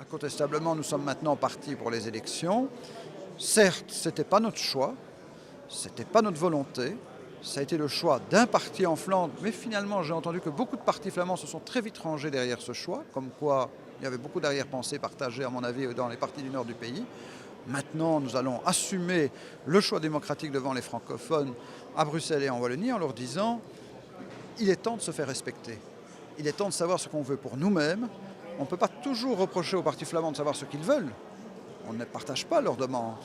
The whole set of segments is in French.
Incontestablement, nous sommes maintenant partis pour les élections. Certes, ce n'était pas notre choix, ce n'était pas notre volonté. Ça a été le choix d'un parti en Flandre, mais finalement j'ai entendu que beaucoup de partis flamands se sont très vite rangés derrière ce choix, comme quoi il y avait beaucoup d'arrière-pensées partagées à mon avis dans les partis du nord du pays. Maintenant nous allons assumer le choix démocratique devant les francophones à Bruxelles et en Wallonie en leur disant il est temps de se faire respecter. Il est temps de savoir ce qu'on veut pour nous-mêmes. On ne peut pas toujours reprocher aux partis flamands de savoir ce qu'ils veulent. On ne partage pas leurs demandes.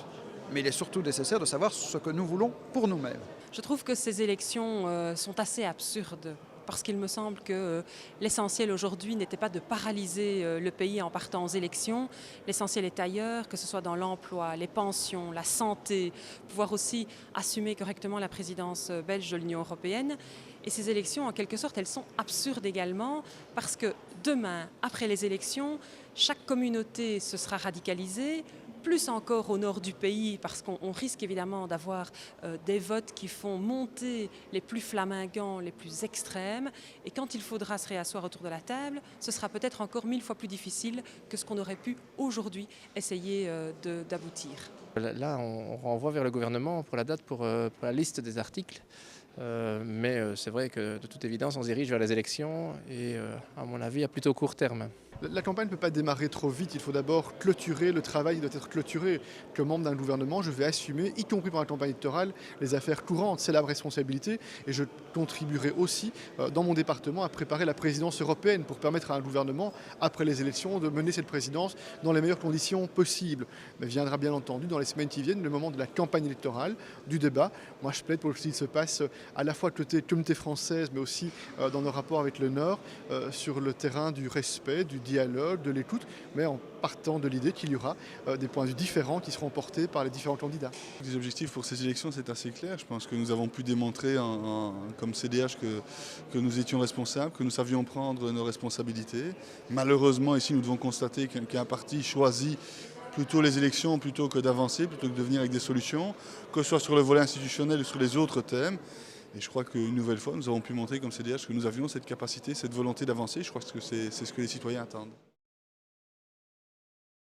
Mais il est surtout nécessaire de savoir ce que nous voulons pour nous-mêmes. Je trouve que ces élections sont assez absurdes parce qu'il me semble que l'essentiel aujourd'hui n'était pas de paralyser le pays en partant aux élections. L'essentiel est ailleurs, que ce soit dans l'emploi, les pensions, la santé, pouvoir aussi assumer correctement la présidence belge de l'Union européenne. Et ces élections, en quelque sorte, elles sont absurdes également parce que demain, après les élections, chaque communauté se sera radicalisée, plus encore au nord du pays, parce qu'on risque évidemment d'avoir des votes qui font monter les plus flamingants, les plus extrêmes. Et quand il faudra se réasseoir autour de la table, ce sera peut-être encore 1000 fois plus difficile que ce qu'on aurait pu aujourd'hui essayer d'aboutir. Là, on renvoie vers le gouvernement pour la date pour la liste des articles. Mais c'est vrai que de toute évidence, on se dirige vers les élections et à mon avis, à plutôt court terme. La campagne ne peut pas démarrer trop vite, il faut d'abord clôturer, le travail doit être clôturé. Comme membre d'un gouvernement, je vais assumer, y compris pendant la campagne électorale, les affaires courantes. C'est la responsabilité et je contribuerai aussi dans mon département à préparer la présidence européenne pour permettre à un gouvernement, après les élections, de mener cette présidence dans les meilleures conditions possibles. Mais viendra bien entendu dans les semaines qui viennent le moment de la campagne électorale, du débat. Moi je plaide pour qu'il se passe à la fois côté communauté française mais aussi dans nos rapports avec le Nord, sur le terrain du respect, du dialogue, de l'écoute, mais en partant de l'idée qu'il y aura des points de vue différents qui seront portés par les différents candidats. Les objectifs pour ces élections, c'est assez clair. Je pense que nous avons pu démontrer comme CDH que nous étions responsables, que nous savions prendre nos responsabilités. Malheureusement, ici, nous devons constater qu'un parti choisit plutôt les élections plutôt que d'avancer, plutôt que de venir avec des solutions, que ce soit sur le volet institutionnel ou sur les autres thèmes. Et je crois qu'une nouvelle fois, nous avons pu montrer comme CDH que nous avions cette capacité, cette volonté d'avancer. Je crois que c'est ce que les citoyens attendent.